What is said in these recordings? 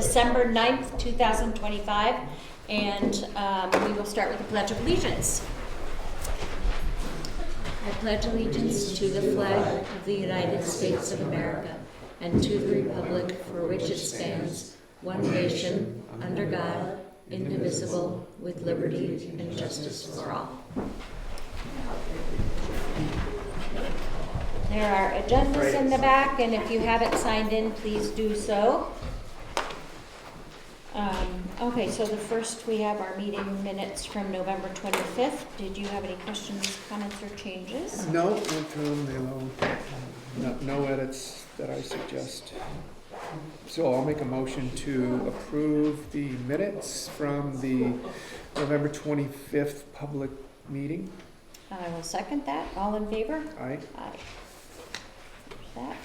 December 9th, 2025, and we will start with the Pledge of Allegiance. I pledge allegiance to the flag of the United States of America and to the republic for which it stands, one nation, under God, indivisible, with liberty and justice for all. There are agendas in the back, and if you haven't signed in, please do so. Okay, so the first we have our meeting minutes from November 25th. Did you have any questions, comments, or changes? No, went through them, no edits that I suggest. So I'll make a motion to approve the minutes from the November 25th public meeting. I will second that. All in favor? Aye. Aye. That.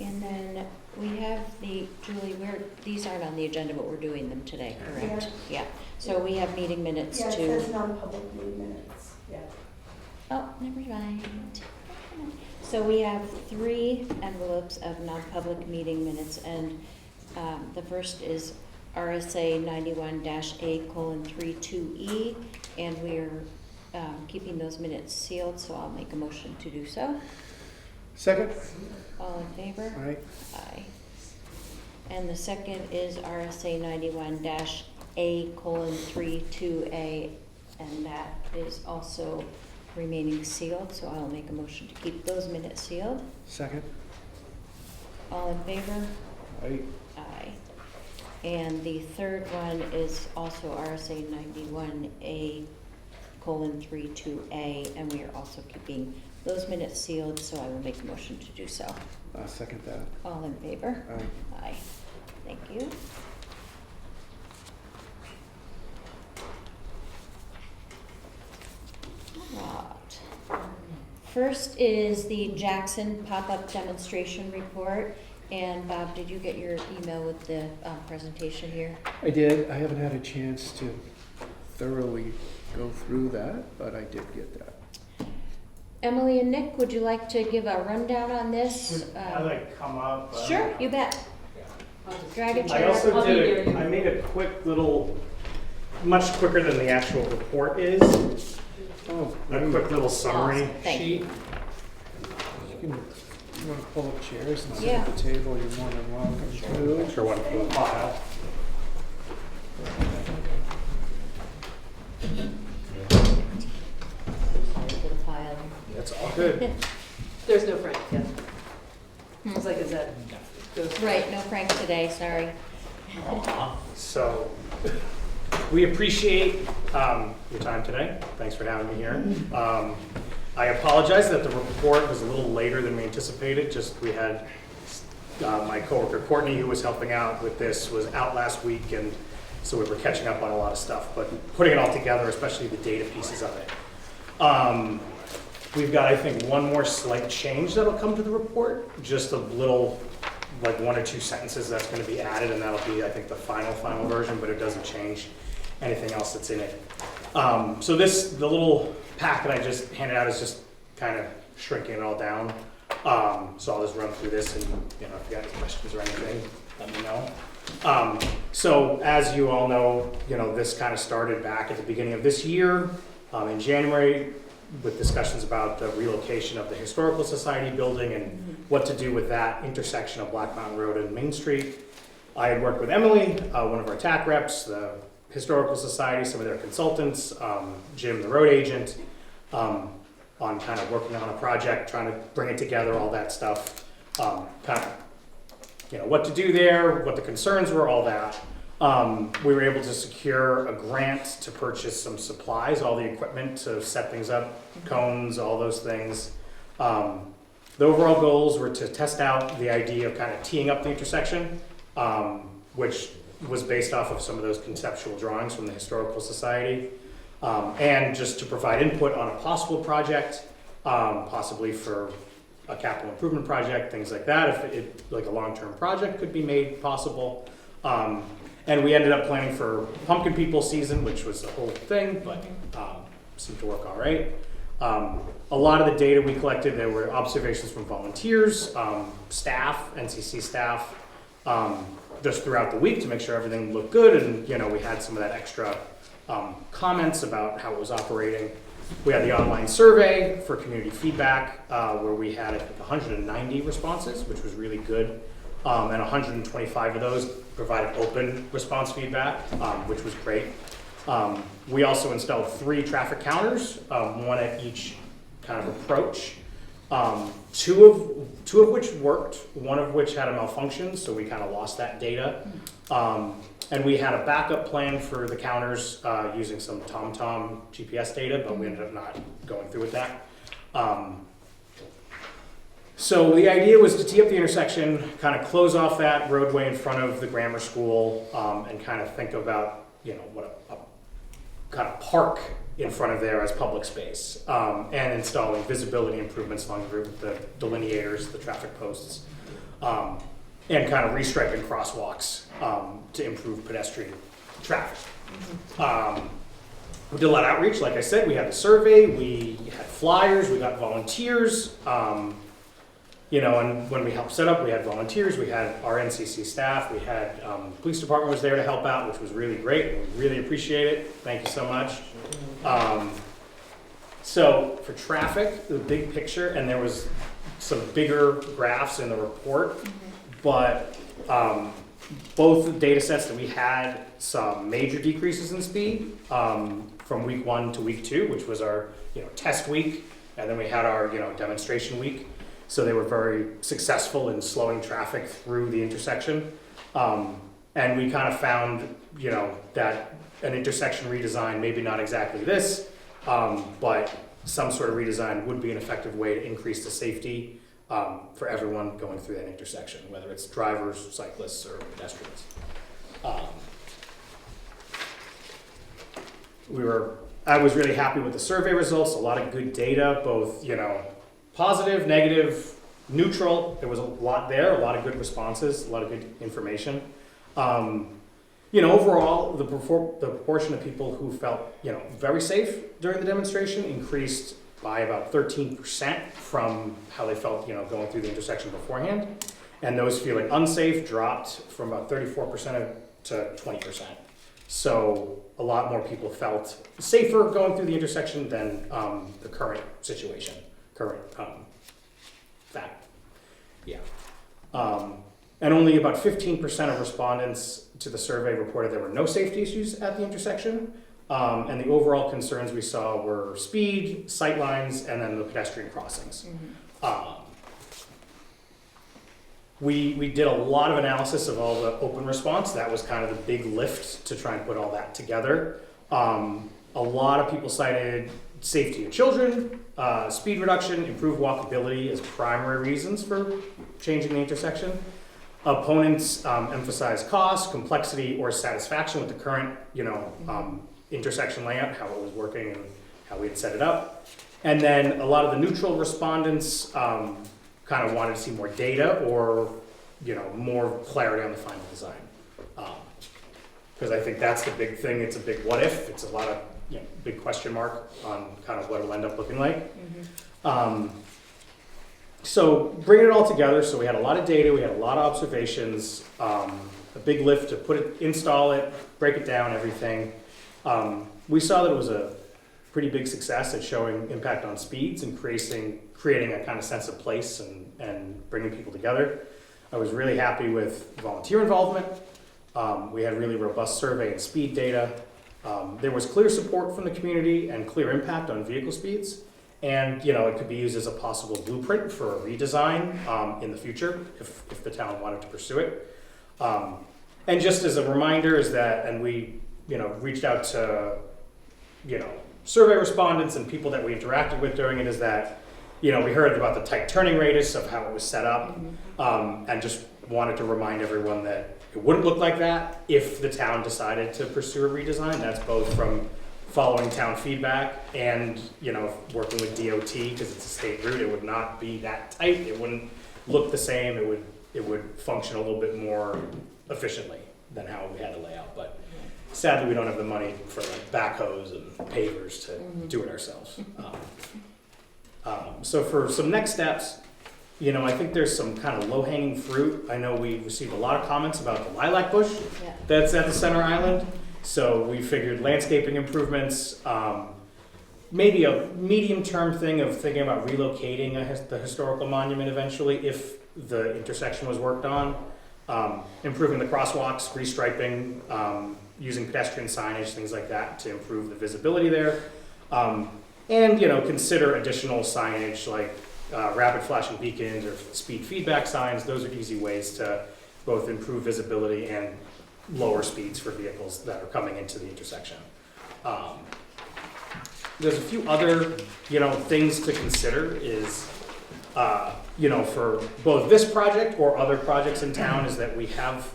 And then we have Julie, these aren't on the agenda, but we're doing them today, correct? Yeah. So we have meeting minutes Yeah, it to. says non-public meeting minutes, yeah. Oh, never mind. So we have 3 envelopes of non-public meeting minutes, and the first is RSA 91-A:32E, and we're keeping those minutes sealed, so I'll make a motion to do so. Second? All in favor? Aye. Aye. And the second is RSA 91-A:32A, and that is also remaining sealed, so I'll make a motion to keep those minutes sealed. Second? All in favor? Aye. Aye. And the third one is also RSA 91-A:32A, and we are also keeping those minutes sealed, so I will make a motion to do so. I'll second that. All in favor? Aye. Aye. Thank you. Right. First is the Jackson pop-up demonstration report. And Bob, did you get your email with the presentation here? I did. I haven't had a chance to thoroughly go through that, but I did get that. Emily and Nick, would you like to give a rundown on this? I'd like to come up. Sure, you bet. Drag a I chair. also I'll be did, here. I made a quick little, much quicker than the actual report is, Oh, a quick little summary Awesome. Thank sheet. You want to pull up chairs and sit Yeah. at the table, you're more than welcome to. Sure one for the file. For the pile. That's all good. There's no Frank, yeah. I was like, is that? Right, no Frank today, sorry. So, we appreciate your time today. Thanks for having me here. I apologize that the report was a little later than we anticipated. Just we had my coworker Courtney, who was helping out with this, was out last week, and so we were catching up on a lot of stuff. But putting it all together, especially the data pieces of it. We've got, I think, one more slight change that'll come to the report. Just a little, like 1 or 2 sentences that's going to be added, and that'll be, I think, the final version, but it doesn't change anything else that's in it. So the little packet I just handed out is just kind of shrinking it all down. So I'll just run through this, and if you got any questions or anything, let me know. So as you all know, this kind of started back at the beginning of this year, in January, with discussions about the relocation of the Historical Society building and what to do with that intersection of Black Mountain Road and Main Street. I had worked with Emily, one of our TAC reps, the Historical Society, some of their consultants, Jim, the road agent, on kind of working on a project, trying to bring it together, all that stuff. Kind of, what to do there, what the concerns were, all that. We were able to secure a grant to purchase some supplies, all the equipment to set things up, cones, all those things. The overall goals were to test out the idea of kind of teeing up the intersection, which was based off of some of those conceptual drawings from the Historical Society, and just to provide input on a possible project, possibly for a capital improvement project, things like that, if it, like a long-term project could be made possible. And we ended up planning for Pumpkin People season, which was the whole thing, but seemed to work all right. A lot of the data we collected, there were observations from volunteers, staff, NCC staff, just throughout the week to make sure everything looked good, and we had some of that extra comments about how it was operating. We had the online survey for community feedback, where we had, I think, 190 responses, which was really good. And 125 of those provided open response feedback, which was great. We also installed 3 traffic counters, one at each kind of approach. Two of which worked, one of which had a malfunction, so we kind of lost that data. And we had a backup plan for the counters using some TomTom GPS data, but we ended up not going through with that. So the idea was to tee up the intersection, kind of close off that roadway in front of the grammar school, and kind of think about, what a kind of park in front of there as public space, and installing visibility improvements along the delineators, the traffic posts, and kind of restriping crosswalks to improve pedestrian traffic. We did a lot of outreach, like I said. We had the survey, we had flyers, we got volunteers. And when we helped set up, we had volunteers, we had our NCC staff, we had police department was there to help out, which was really great. We really appreciate it. Thank you so much. So for traffic, the big picture, and there was some bigger graphs in the report, but both the data sets that we had saw major decreases in speed from week 1 to week 2, which was our test week, and then we had our demonstration week. So they were very successful in slowing traffic through the intersection. And we kind of found, that an intersection redesign, maybe not exactly this, but some sort of redesign would be an effective way to increase the safety for everyone going through that intersection, whether it's drivers, cyclists, or pedestrians. I was really happy with the survey results, a lot of good data, both, positive, negative, neutral. There was a lot there, a lot of good responses, a lot of good information. Overall, the proportion of people who felt, very safe during the demonstration increased by about 13% from how they felt, going through the intersection beforehand. And those feeling unsafe dropped from about 34% to 20%. So a lot more people felt safer going through the intersection than the current situation. Fact. Yeah. And only about 15% of respondents to the survey reported there were no safety issues at the intersection. And the overall concerns we saw were speed, sight lines, and then the pedestrian crossings. We did a lot of analysis of all the open response. That was kind of the big lift to try and put all that together. A lot of people cited safety of children, speed reduction, improved walkability as primary reasons for changing the intersection. Opponents emphasize cost, complexity, or satisfaction with the current, intersection layout, how it was working and how we had set it up. And then a lot of the neutral respondents kind of wanted to see more data or, more clarity on the final design. Because I think that's the big thing. It's a big what if. It's a lot of big question mark on kind of what it'll end up looking like. So bringing it all together, so we had a lot of data, we had a lot of observations, a big lift to install it, break it down, everything. We saw that it was a pretty big success at showing impact on speeds and creating a kind of sense of place and bringing people together. I was really happy with volunteer involvement. We had really robust survey and speed data. There was clear support from the community and clear impact on vehicle speeds. And it could be used as a possible blueprint for a redesign in the future if the town wanted to pursue it. And just as a reminder is that, and we reached out to survey respondents and people that we interacted with during it, is that we heard about the tight turning radius of how it was set up, and just wanted to remind everyone that it wouldn't look like that if the town decided to pursue a redesign. That's both from following town feedback and working with DOT, because it's a state route. It would not be that tight. It wouldn't look the same. It would function a little bit more efficiently than how we had to lay out. But sadly, we don't have the money for backhoes and pavers to do it ourselves. So for some next steps, I think there's some kind of low-hanging fruit. I know we received a lot of comments about the lilac bush Yeah. that's at the center island. So we figured landscaping improvements, maybe a medium-term thing of thinking about relocating the historical monument eventually if the intersection was worked on. Improving the crosswalks, restriping, using pedestrian signage, things like that to improve the visibility there. And, consider additional signage like rapid flashing beacons or speed feedback signs. Those are easy ways to both improve visibility and lower speeds for vehicles that are coming into the intersection. There's a few other, things to consider is, for both this project or other projects in town is that we have,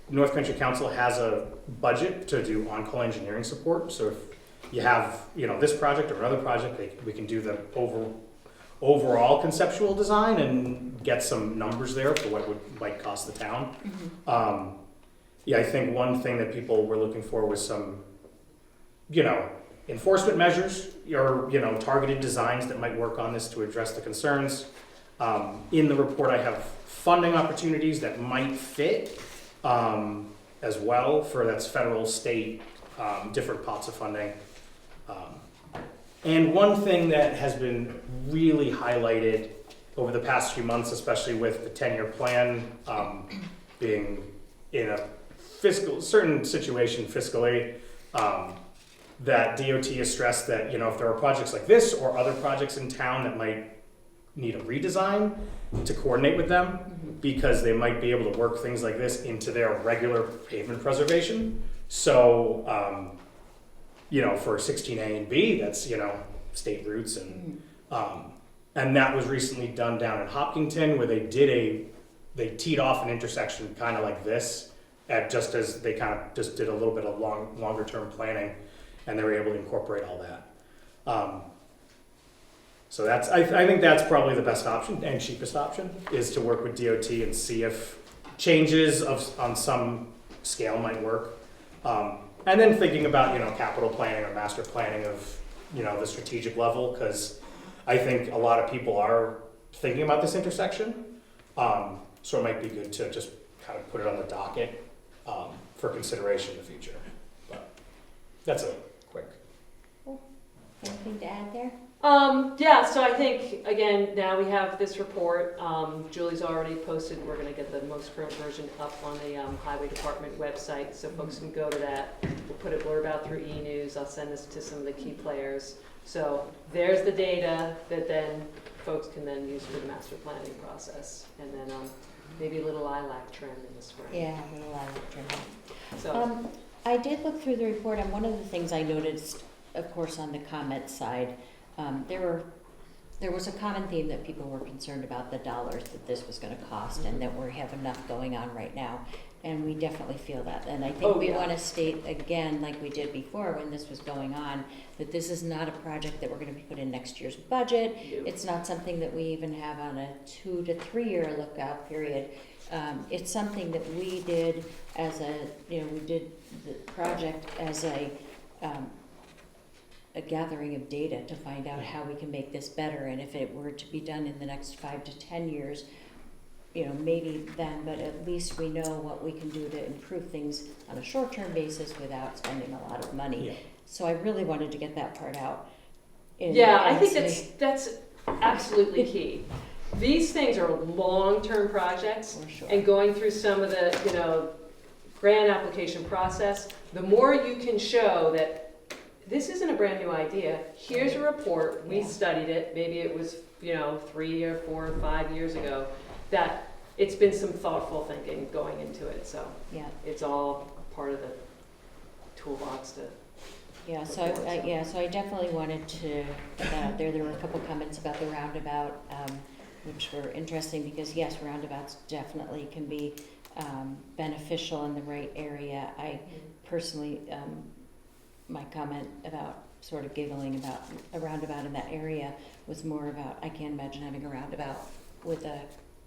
North Country Council has a budget to do on-call engineering support. So if you have, this project or another project, we can do the overall conceptual design and get some numbers there for what it might cost the town. I think one thing that people were looking for was some, enforcement measures or, targeted designs that might work on this to address the concerns. In the report, I have funding opportunities that might fit as well that's federal, state, different pots of funding. And one thing that has been really highlighted over the past few months, especially with the 10-year plan being in a certain situation fiscally, that DOT has stressed that, if there are projects like this or other projects in town that might need a redesign, to coordinate with them because they might be able to work things like this into their regular pavement preservation. So, for 16A and B, that's, state routes and that was recently done down in Hopkinton where they teed off an intersection kind of like this just as they kind of just did a little bit of longer term planning and they were able to incorporate all that. So I think that's probably the best option and cheapest option is to work with DOT and see if changes on some scale might work. And then thinking about, capital planning or master planning of, the strategic level, because I think a lot of people are thinking about this intersection. So it might be good to just kind of put it on the docket for consideration in the future. But that's a quick. Anything to add there? So I think, again, now we have this report. Julie's already posted, we're gonna get the most current version up on the Highway Department website, so folks can go to that. We'll put a blurb out through e-news. I'll send this to some of the key players. So there's the data that then folks can then use for the master planning process. And then maybe a little lilac trim in the spring. Yeah, a little lilac trim. So, I did look through the report, and one of the things I noticed, of course, on the comment side, there was a common theme that people were concerned about the dollars that this was going to cost, and that we have enough going on right now, and we definitely feel that. And I think we want to state again, like we did before when this was going on, that this is not a project that we're going to be put in next year's budget. It's not something that we even have on a 2 to 3 year lookout period. It's something that we did as we did the project as a gathering of data to find out how we can make this better, and if it were to be done in the next 5 to 10 years, maybe then, but at least we know what we can do to improve things on a short-term basis without spending a lot of money. Yeah. So I really wanted to get that part out. I think that's absolutely key. These things are long-term projects, For sure. and going through some of the, grant application process, the more you can show that this isn't a brand new idea. Here's a report, we studied it, maybe it was, 3 or 4 or 5 years ago, that it's been some thoughtful thinking going into it, so Yeah. it's all part of the toolbox to. Yeah, so I definitely wanted to put that out there. There were a couple comments about the roundabout, which were interesting because yes, roundabouts definitely can be beneficial in the right area. I personally, my comment about sort of giggling about a roundabout in that area was more about, I can't imagine having a roundabout with a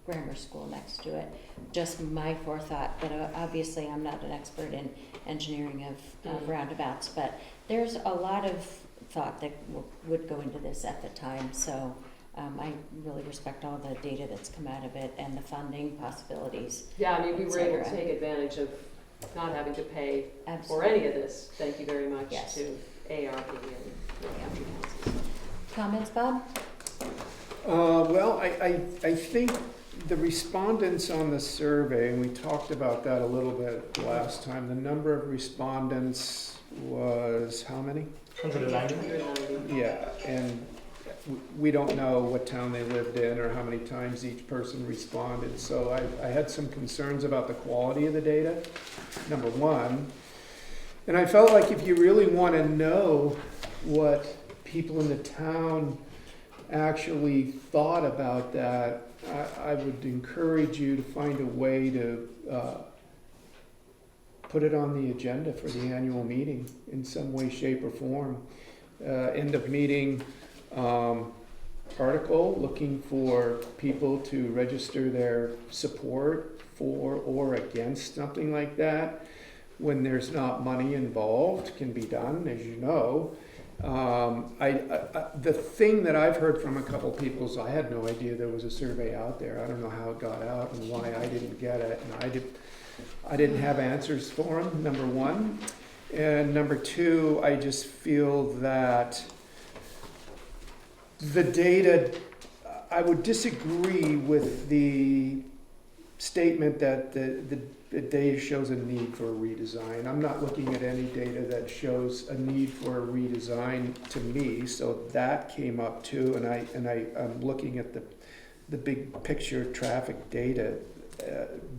grammar school next to it. Just my forethought, but obviously I'm not an expert in engineering of roundabouts, but there's a lot of thought that would go into this at the time. So I really respect all the data that's come out of it and the funding possibilities. Yeah, I mean, we were able to Etc. take advantage of not having to pay for Absolutely. any of this. Thank you very much Yes. to ARP and the county councils. Comments, Bob? Well, I think the respondents on the survey, and we talked about that a little bit last time, the number of respondents was how many? 190? 190. Yeah, and we don't know what town they lived in or how many times each person responded, so I had some concerns about the quality of the data, number one. And I felt like if you really want to know what people in the town actually thought about that, I would encourage you to find a way to put it on the agenda for the annual meeting in some way, shape, or form. End of meeting article looking for people to register their support for or against something like that. When there's not money involved, can be done, as you know. The thing that I've heard from a couple people is I had no idea there was a survey out there. I don't know how it got out and why I didn't get it, and I didn't have answers for them, number one. And number two, I just feel that the data, I would disagree with the statement that the data shows a need for a redesign. I'm not looking at any data that shows a need for a redesign to me, so that came up too, and I'm looking at the big picture traffic data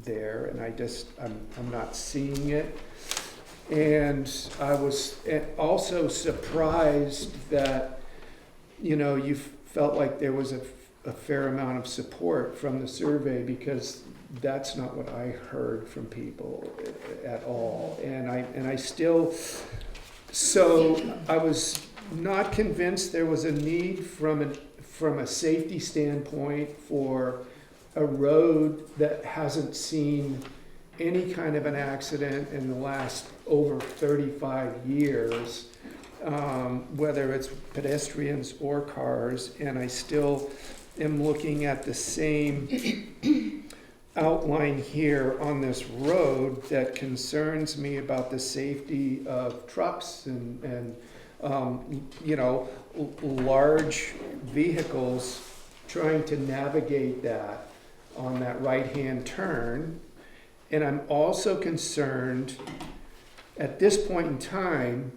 there, and I'm not seeing it. And I was also surprised that, you felt like there was a fair amount of support from the survey, because that's not what I heard from people at all. And I still, so I was not convinced there was a need from a safety standpoint for a road that hasn't seen any kind of an accident in the last over 35 years, whether it's pedestrians or cars. And I still am looking at the same outline here on this road that concerns me about the safety of trucks and large vehicles trying to navigate that on that right-hand turn. And I'm also concerned, at this point in time,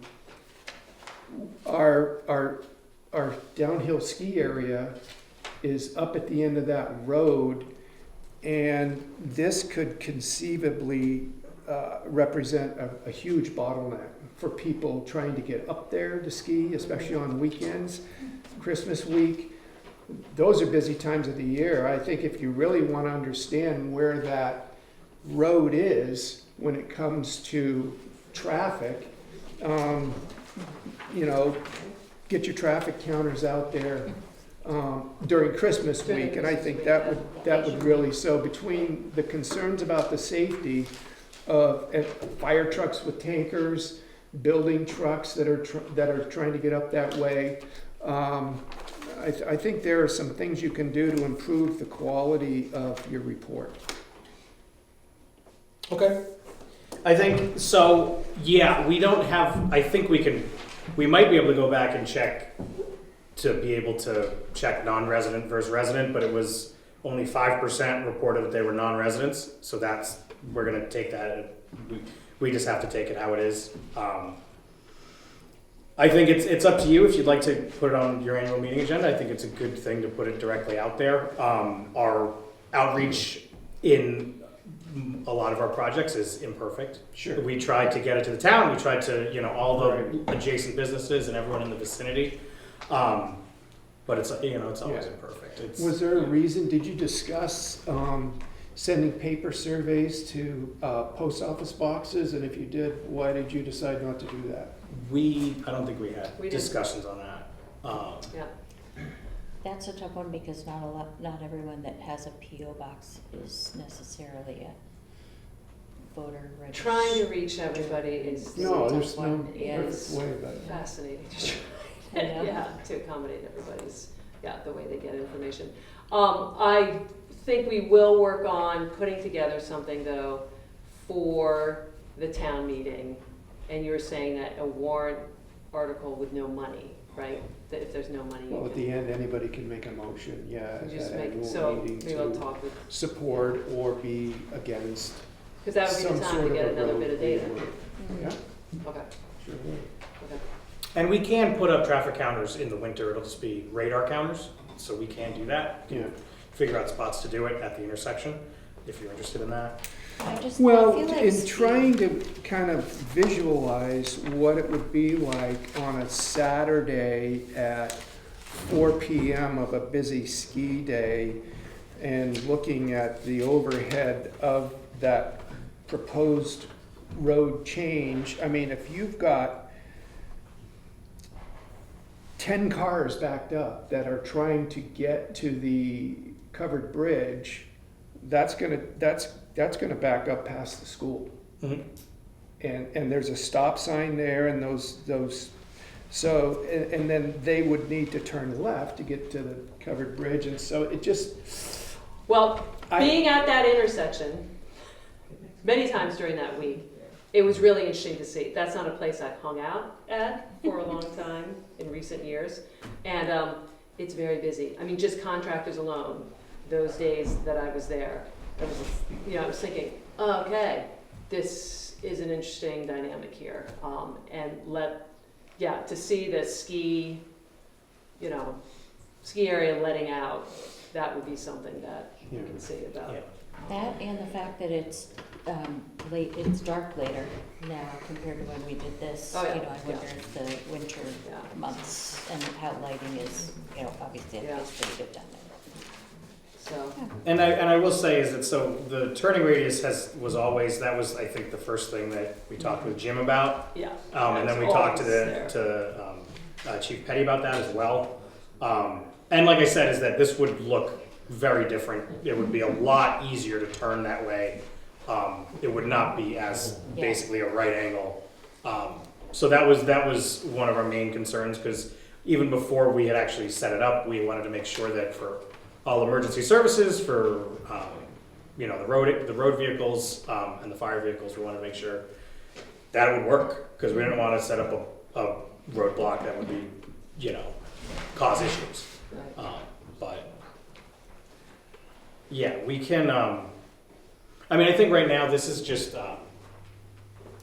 our downhill ski area is up at the end of that road, and this could conceivably represent a huge bottleneck for people trying to get up there to ski, especially on weekends, Christmas week. Those are busy times of the year. I think if you really want to understand where that road is when it comes to traffic, get your traffic counters out there during Christmas week, and I think that would really, so between the concerns about the safety of fire trucks with tankers, building trucks that are trying to get up that way, I think there are some things you can do to improve the quality of your report. Okay. I think, so, yeah, we don't have, I think we might be able to go back and check to be able to check non-resident versus resident, but it was only 5% reported that they were non-residents, so we're gonna take that, we just have to take it how it is. I think it's up to you if you'd like to put it on your annual meeting agenda. I think it's a good thing to put it directly out there. Our outreach in a lot of our projects is imperfect. Sure. We tried to get it to the town, we tried to, all the adjacent businesses and everyone in the vicinity. But it's always imperfect. Was there a reason, did you discuss sending paper surveys to post office boxes? And if you did, why did you decide not to do that? I don't think we had We didn't. discussions on that. Yeah. That's a tough one because not everyone that has a PO box is necessarily a voter registered. Trying to reach everybody is No, a there's tough no one. perfect It is way about it. fascinating to try I know. to accommodate everybody's the way they get information. I think we will work on putting together something though for the town meeting. And you were saying that a warrant article with no money, right? That if there's no money, Well, you at the end, anybody can make a motion, yeah, can at just that make, annual so meeting maybe I'll to talk with, support or be against because that would be some the time sort to get of a another road bit of data. rework. Yeah, Okay, sure would. okay. And we can put up traffic counters in the winter, it'll just be radar counters, so we can do that. Yeah. Figure out spots to do it at the intersection, if you're interested in that. I just, Well, I feel like in trying to kind of visualize what it would be like on a Saturday at 4 PM of a busy ski day and looking at the overhead of that proposed road change, I mean, if you've got 10 cars backed up that are trying to get to the covered bridge, that's gonna back up past the school. Mhm. And there's a stop sign there and those, so, and then they would need to turn left to get to the covered bridge, and so it just, Well, I- being at that intersection many times during that week, it was really interesting to see. That's not a place I've hung out at for a long time in recent years. And it's very busy. I mean, just contractors alone, those days that I was there, I was thinking, okay, this is an interesting dynamic here. To see the ski area letting out, that would be something that you Yeah. can see about. Yeah. that and the fact that it's late, it's dark later now compared to when we did this. Oh, yeah. You know, I wonder if the winter Yeah. months and how lighting is, you know, obviously Yeah. it's pretty good down there. So, And I will say is that, so the turning radius was I think the first thing that we talked with Jim about. yeah. And then we That's talked always to Chief Petty about that as well. And like I said, is that this would look very different. It would be a lot easier to turn that way. It would not be as Yeah. basically a right angle. So that was one of our main concerns, because even before we had actually set it up, we wanted to make sure that for all emergency services, for the road vehicles and the fire vehicles, we wanted to make sure that would work, because we didn't want to set up a roadblock that would be, cause issues. Right. But yeah, we can. I mean, I think right now this is just,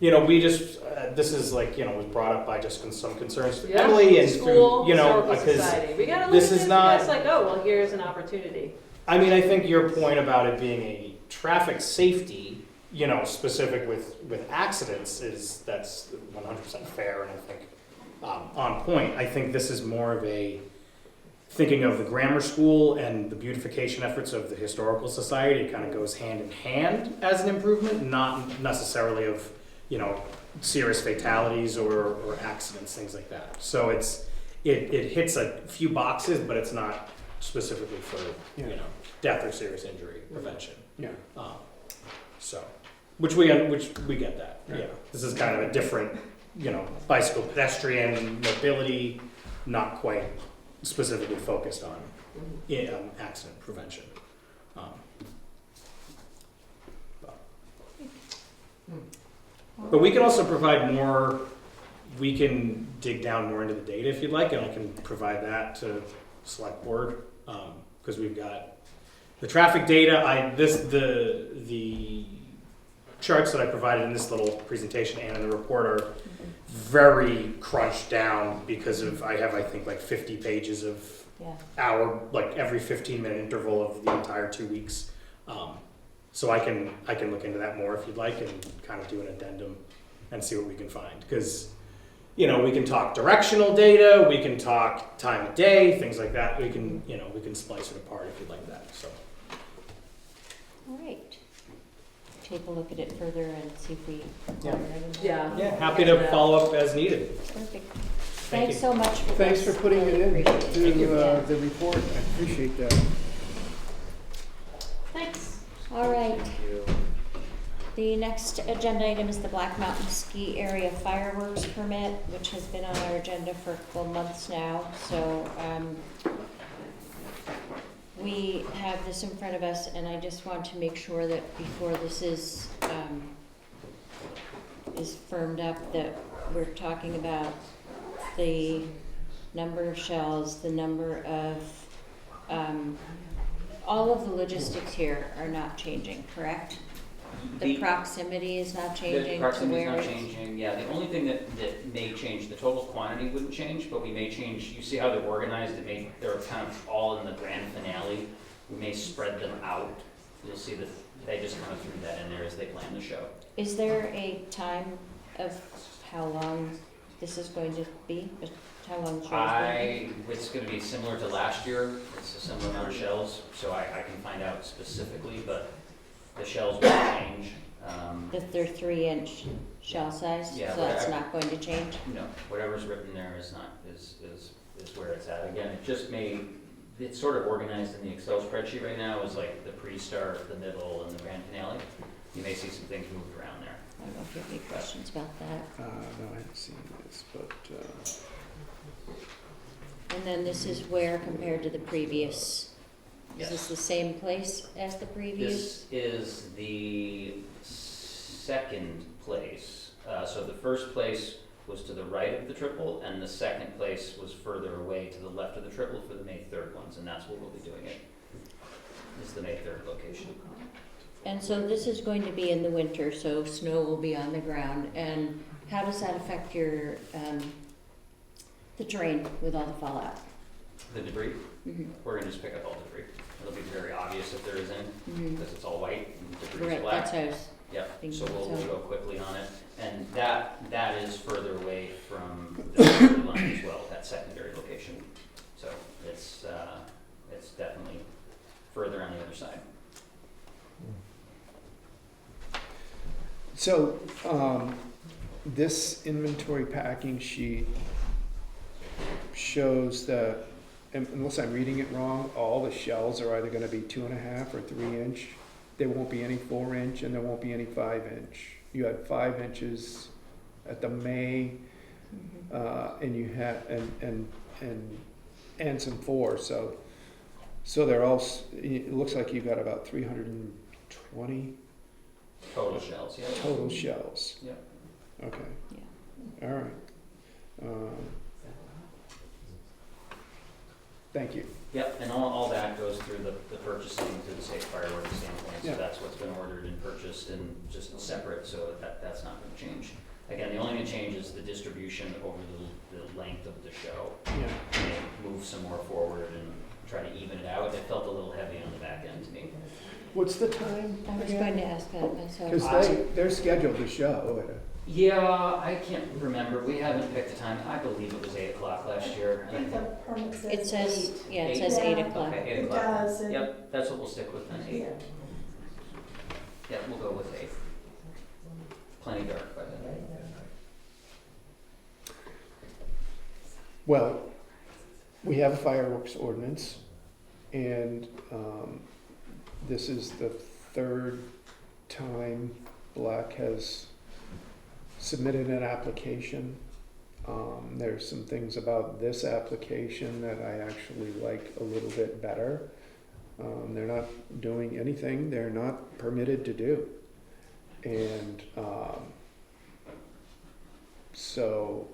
this is like, was brought up by just some concerns to Yeah. Emily and School, through, historical because society. We gotta look this at is this not- as like, oh, well, here's an opportunity. I mean, I think your point about it being a traffic safety, specific with accidents that's 100% fair, and I think on point. I think this is more of a thinking of the grammar school and the beautification efforts of the historical society. It kind of goes hand in hand as an improvement, not necessarily of serious fatalities or accidents, things like that. So it hits a few boxes, but it's not specifically for death or serious injury prevention. yeah. So, which we get that. Right. Yeah, this is kind of a different, bicycle pedestrian mobility, not quite specifically focused on accident prevention. But we can also provide more. We can dig down more into the data if you'd like, and I can provide that to select board, because we've got the traffic data. The charts that I provided in this little presentation and in the report are very crunched down because I think like 50 pages of Yeah. like every 15-minute interval of the entire 2 weeks. So I can look into that more if you'd like, and kind of do an addendum and see what we can find, because we can talk directional data, we can talk time of day, things like that. We can splice it apart if you'd like that. So All right. Take a look at it further and see if we. Yeah. yeah, happy to follow up as needed. Perfect. Thank Thanks you. so much for Thanks this. for putting it Really in appreciate it. to Yeah. the report, I appreciate that. Thanks. All right. The next agenda item is the Black Mountain Ski Area Fireworks Permit, which has been on our agenda for a couple of months now. So we have this in front of us, and I just want to make sure that before this is firmed up, that we're talking about the number of shells, the number of, all of the logistics here are not changing, correct? The proximity is not changing The to proximity is where not it's. changing, yeah, the only thing that may change, the total quantity wouldn't change, but we may change, you see how they're organized, they're kind of all in the grand finale. We may spread them out, you'll see that they just kind of threw that in there as they plan the show. Is there a time of how long this is going to be? How long the show is going to be? It's gonna be similar to last year, it's a similar amount of shells, so I can find out specifically, but the shells will change. That they're 3-inch shell size, Yeah, so that's but not going to change? No, whatever's written there is not, is where it's at. Again, it just may, it's sort of organized in the Excel spreadsheet right now as like the pre-start, the middle, and the grand finale. You may see some things moved around there. I don't know if you have any questions about that. No, I haven't seen this, but, And then this is where compared to the previous? Is Yes. this the same place as the previous? This is the second place. So the first place was to the right of the triple, and the second place was further away to the left of the triple for the May 3rd ones, and that's where we'll be doing it. This is the May 3rd location. And so this is going to be in the winter, so snow will be on the ground. And how does that affect your, the terrain with all the fallout? The debris, Mhm. we're gonna just pick up all debris. It'll be very obvious if there is any, Mhm. because it's all white and debris is Right, black. that's how I was Yep, thinking, so we'll so- go quickly on it. And that is further away from the property line as well, that secondary location. So it's definitely further on the other side. so, this inventory packing sheet shows that, unless I'm reading it wrong, all the shells are either gonna be 2.5 or 3-inch. There won't be any 4-inch and there won't be any 5-inch. You had 5 inches at the May, and you had, and some 4, so they're all, it looks like you've got about 320 Total shells, yeah. total shells. Yep. Okay. All right. Thank you. Yep, and all that goes through the purchasing to the state fireworks standpoint, so Yeah. that's what's been ordered and purchased and just separate, so that's not gonna change. Again, the only thing change is the distribution over the length of the show. Yeah. And move some more forward and try to even it out. It felt a little heavy on the back end to me. What's the time? I was going to ask that myself. Because they're scheduled to show at a. Yeah, I can't remember. We haven't picked a time. I believe it was 8 o'clock last year. I think the permit says. It says, 8. yeah, it says 8 Yeah. o'clock. Okay, 8 It o'clock. does, and- Yep, that's what we'll stick with then, 8. Yeah. Yep, we'll go with 8. Plenty dark by then. Well, we have a fireworks ordinance, and this is the 3rd time Black has submitted an application. There's some things about this application that I actually like a little bit better. They're not doing anything they're not permitted to do. And so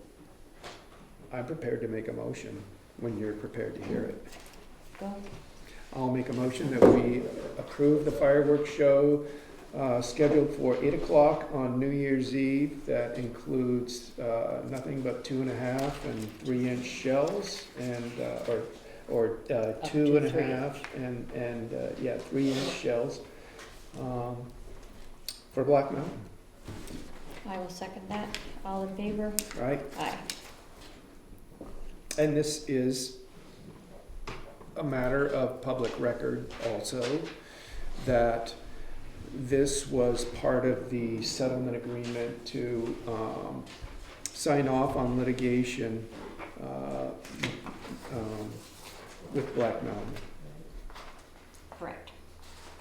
I'm prepared to make a motion when you're prepared to hear it. Go. I'll make a motion that we approve the fireworks show scheduled for 8 o'clock on New Year's Eve. That includes nothing but 2.5 and 3-inch shells, and or 2.5 and 3-inch shells for Black Mountain. I will second that. All in favor? Right? Aye. And this is a matter of public record also, that this was part of the settlement agreement to sign off on litigation with Black Mountain. Correct.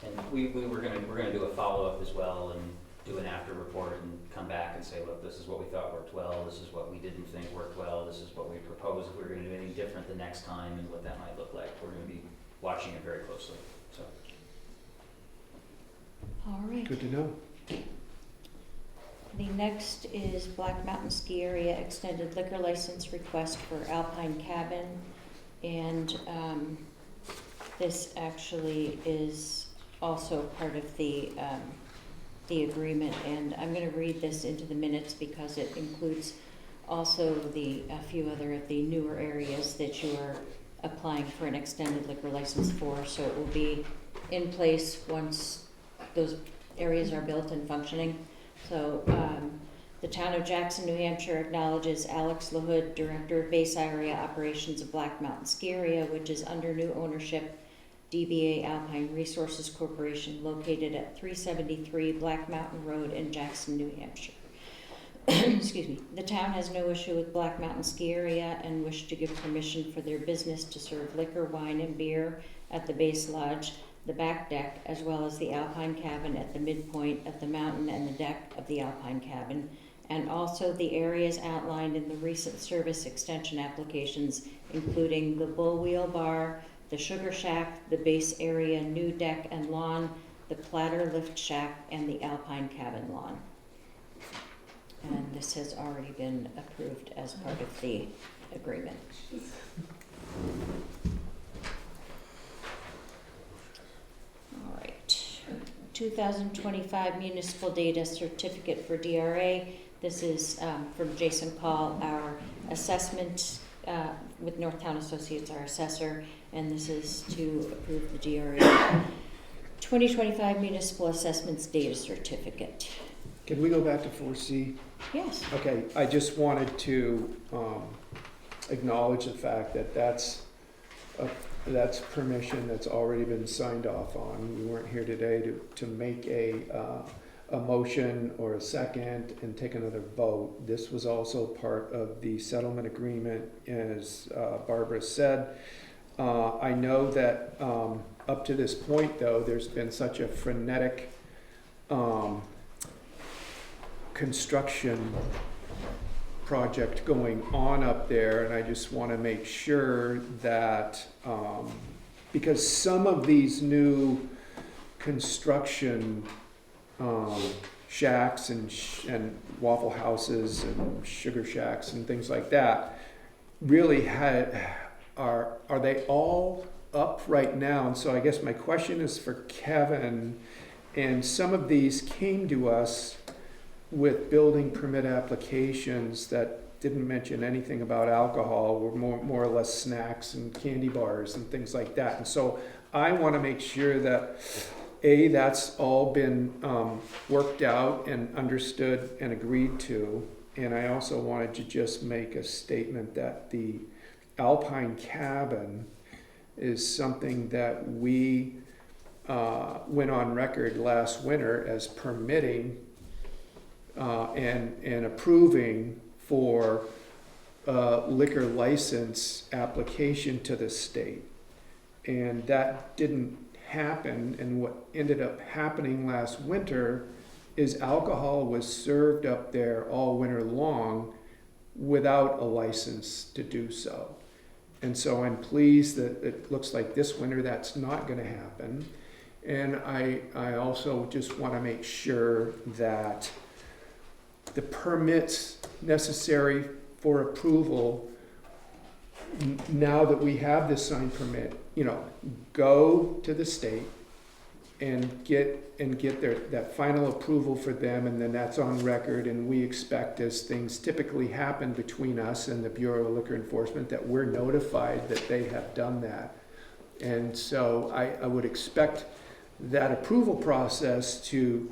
And we're gonna do a follow-up as well and do an after report and come back and say, look, this is what we thought worked well, this is what we didn't think worked well, this is what we propose if we were gonna do anything different the next time and what that might look like. We're gonna be watching it very closely, so. All right. Good to know. The next is Black Mountain Ski Area extended liquor license request for Alpine Cabin. And this actually is also part of the agreement. And I'm going to read this into the minutes because it includes also a few other of the newer areas that you are applying for an extended liquor license for. So it will be in place once those areas are built and functioning. So the town of Jackson, New Hampshire acknowledges Alex LaHood, Director of Base Area Operations of Black Mountain Ski Area, which is under new ownership, DBA Alpine Resources Corporation, located at 373 Black Mountain Road in Jackson, New Hampshire. Excuse me. The town has no issue with Black Mountain Ski Area and wish to give permission for their business to serve liquor, wine, and beer at the base lodge, the back deck, as well as the Alpine Cabin at the midpoint of the mountain and the deck of the Alpine Cabin, and also the areas outlined in the recent service extension applications, including the Bull Wheel Bar, the Sugar Shack, the base area new deck and lawn, the Platter Lift Shack, and the Alpine Cabin lawn. And this has already been approved as part of the agreement. All right. 2025 Municipal Data Certificate for DRA. This is from Jason Paul, our assessment with Northtown Associates, our assessor, and this is to approve the DRA 2025 Municipal Assessments Data Certificate. Can we go back to 4C? Yes. Okay, I just wanted to acknowledge the fact that that's permission that's already been signed off on. We weren't here today to make a motion or a second and take another vote. This was also part of the settlement agreement, as Barbara said. I know that up to this point, though, there's been such a frenetic construction project going on up there, and I just want to make sure that because some of these new construction shacks and waffle houses and sugar shacks and things like that really are they all up right now? And so I guess my question is for Kevin, and some of these came to us with building permit applications that didn't mention anything about alcohol, were more or less snacks and candy bars and things like that. And so I want to make sure that that's all been worked out and understood and agreed to. And I also wanted to just make a statement that the Alpine Cabin is something that we went on record last winter as permitting and approving for liquor license application to the state. And that didn't happen, and what ended up happening last winter is alcohol was served up there all winter long without a license to do so. And so I'm pleased that it looks like this winter that's not going to happen. And I also just want to make sure that the permits necessary for approval, now that we have this signed permit, go to the state and get that final approval for them, and then that's on record. And we expect, as things typically happen between us and the Bureau of Liquor Enforcement, that we're notified that they have done that. And so I would expect that approval process to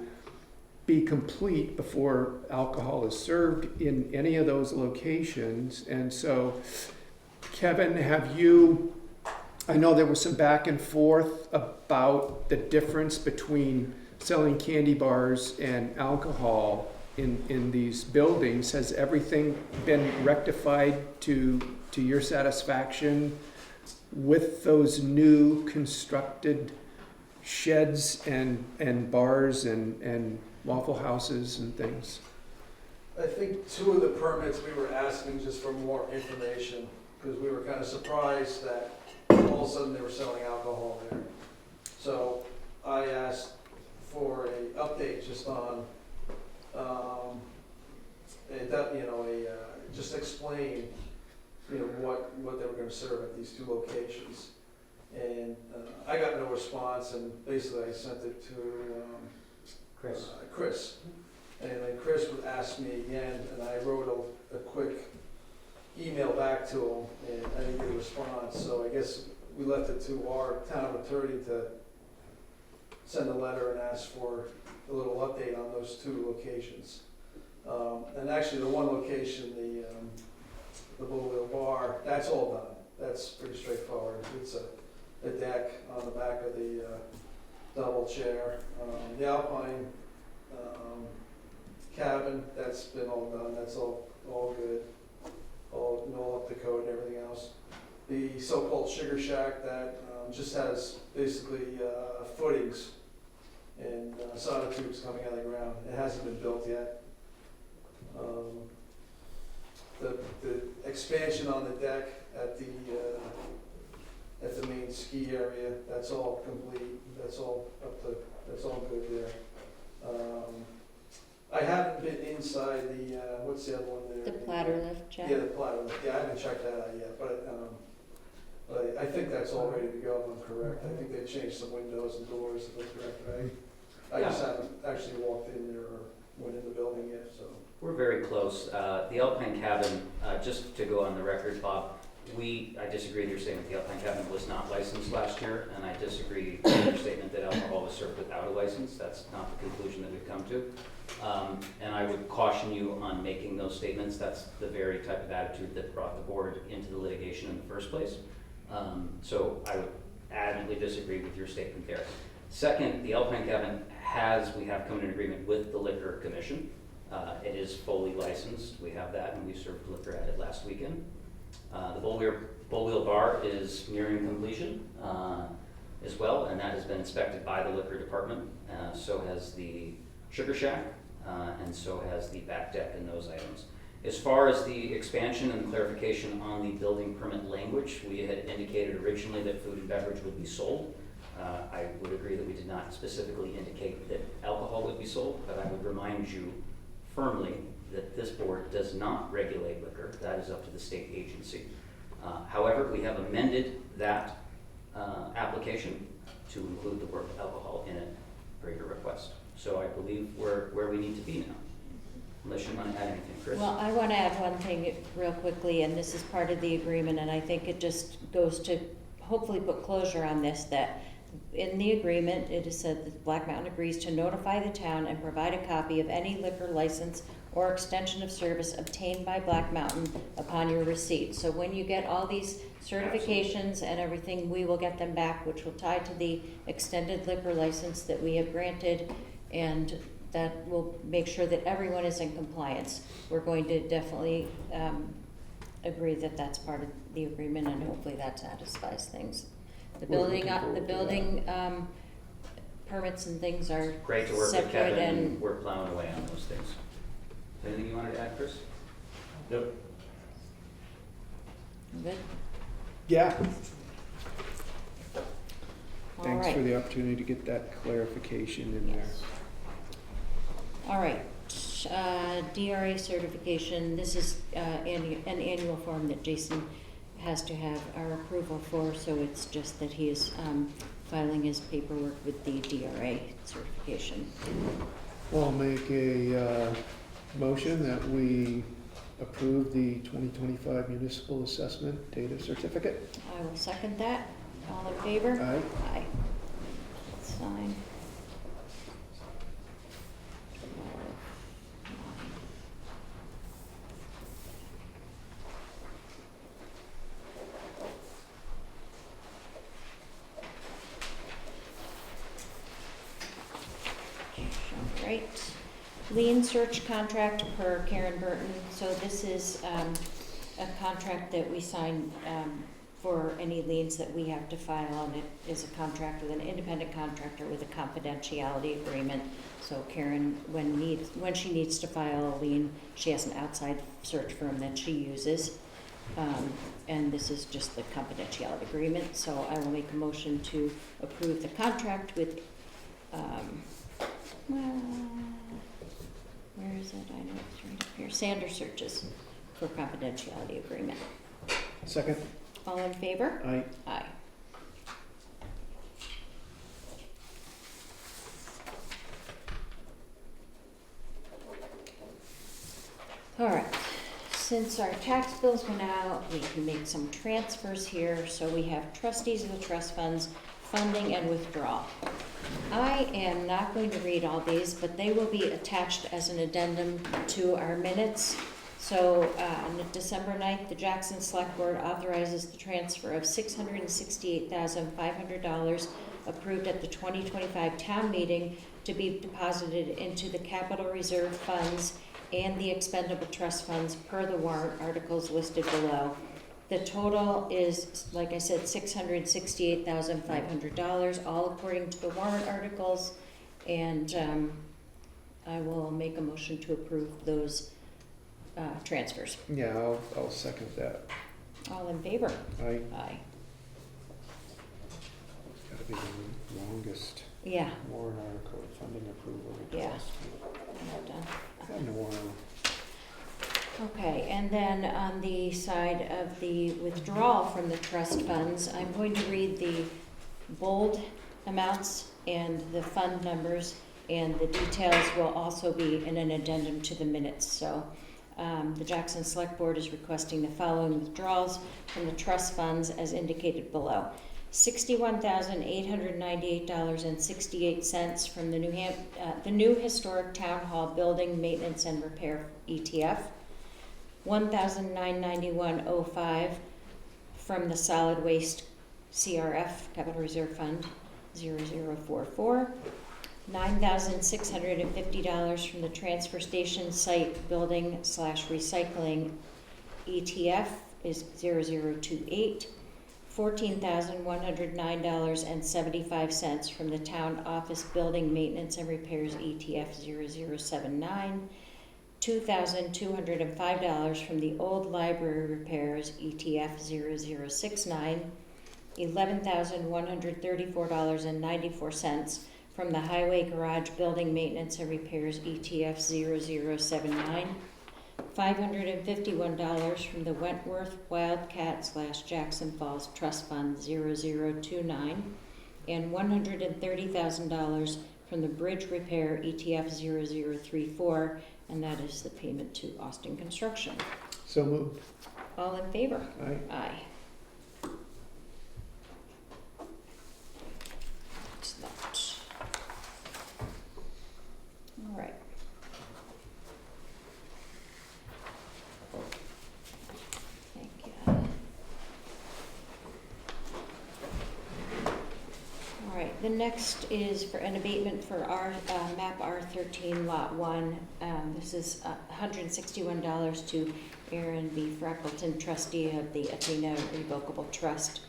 be complete before alcohol is served in any of those locations. And so, Kevin, I know there was some back and forth about the difference between selling candy bars and alcohol in these buildings. Has everything been rectified to your satisfaction with those new constructed sheds and bars and waffle houses and things? I think two of the permits we were asking just for more information, because we were kind of surprised that all of a sudden they were selling alcohol there. So I asked for a update just on, just explain, what they were gonna serve at these two locations. And I got no response, and basically I sent it to Chris. And then Chris would ask me again, and I wrote a quick email back to him, and I didn't get a response. So I guess we left it to our town attorney to send a letter and ask for a little update on those two locations. And actually, the one location, the Bull Wheel Bar, that's all done. That's pretty straightforward. It's a deck on the back of the double chair. The Alpine cabin, that's been all done. That's all good. All up to code and everything else. The so-called Sugar Shack that just has basically footings and sonotubes coming out of the ground. It hasn't been built yet. The expansion on the deck at the main ski area, that's all complete. That's all good there. I haven't been inside the what's the other one there? The platter lift, Jack? Yeah, the platter lift. Yeah, I haven't checked that out yet, but I think that's all ready to go, if I'm correct. I think they changed some windows and doors, if I'm correct, right? I just haven't actually walked in there or went in the building yet, so. We're very close. The Alpine Cabin, just to go on the record, Bob, I disagree with your statement. The Alpine Cabin was not licensed last year, and I disagree with your statement that alcohol was served without a license. That's not the conclusion that we've come to. And I would caution you on making those statements. That's the very type of attitude that brought the board into the litigation in the first place. So I would adamantly disagree with your statement there. Second, the Alpine Cabin we have come to an agreement with the Liquor Commission. It is fully licensed. We have that, and we served liquor at it last weekend. The Bull Wheel Bar is nearing completion as well, and that has been inspected by the Liquor Department. So has the Sugar Shack, and so has the back deck and those items. As far as the expansion and clarification on the building permit language, we had indicated originally that food and beverage would be sold. I would agree that we did not specifically indicate that alcohol would be sold, but I would remind you firmly that this board does not regulate liquor. That is up to the state agency. However, we have amended that application to include the word alcohol in it per your request. So I believe we're where we need to be now. Unless you want to add anything, Chris? Well, I want to add one thing real quickly, and this is part of the agreement, and I think it just goes to hopefully put closure on this, that in the agreement, it is said that Black Mountain agrees to notify the town and provide a copy of any liquor license or extension of service obtained by Black Mountain upon your receipt. So when you get all these certifications and everything, we will get them back, which will tie to the extended liquor license that we have granted, and that will make sure that everyone is in compliance. We're going to definitely agree that that's part of the agreement, and hopefully that satisfies things. The building permits and things are Great to work with separate, Kevin, and and we're plowing away on those things. Anything you wanted to add, Chris? Nope. good. Yeah, All thanks right. for the opportunity to get that clarification in there. All right, DRA certification, this is an annual form that Jason has to have our approval for, so it's just that he is filing his paperwork with the DRA certification. I'll make a motion that we approve the 2025 municipal assessment data certificate. I will second that. All in favor? Aye. Aye. Sign. Right. Lien search contract per Karen Burton. So this is a contract that we sign for any liens that we have to file, and it is a contract with an independent contractor with a confidentiality agreement. So Karen, when she needs to file a lien, she has an outside search firm that she uses. And this is just the confidentiality agreement, so I will make a motion to approve the contract with, well, where is it? I know it's right up here. Sander Searches for confidentiality agreement. Second? All in favor? Aye. Aye. All right, since our tax bills went out, we can make some transfers here. So we have trustees of the trust funds, funding and withdrawal. I am not going to read all these, but they will be attached as an addendum to our minutes. So on December 9th, the Jackson Select Board authorizes the transfer of $668,500 approved at the 2025 town meeting to be deposited into the capital reserve funds and the expendable trust funds per the warrant articles listed below. The total is, like I said, $668,500, all according to the warrant articles. And I will make a motion to approve those transfers. Yeah, I'll second that. All in favor? Aye. Aye. It's gotta be the longest Yeah, warrant article funding approval Yeah. request. I'm not done. In a while. Okay, and then on the side of the withdrawal from the trust funds, I'm going to read the bold amounts and the fund numbers, and the details will also be in an addendum to the minutes. So the Jackson Select Board is requesting the following withdrawals from the trust funds as indicated below. $61,898.68 from the new historic town hall building maintenance and repair ETF. $1,991.05 from the solid waste CRF Capital Reserve Fund 0044. $9,650 from the transfer station site building / recycling ETF is 0028. $14,109.75 from the town office building maintenance and repairs ETF 0079. $2,205 from the old library repairs ETF 0069. $11,134.94 from the highway garage building maintenance and repairs ETF 0079. $551 from the Wentworth Wildcat / Jackson Falls Trust Fund 0029, and $130,000 from the bridge repair ETF 0034, and that is the payment to Austin Construction. So moved. All in favor? Aye. Aye. It's that. All right. Thank you. All right, the next is for an abatement for our map R13 lot 1. This is $161 to Aaron B. Freckleton, trustee of the Athena Revocable Trust.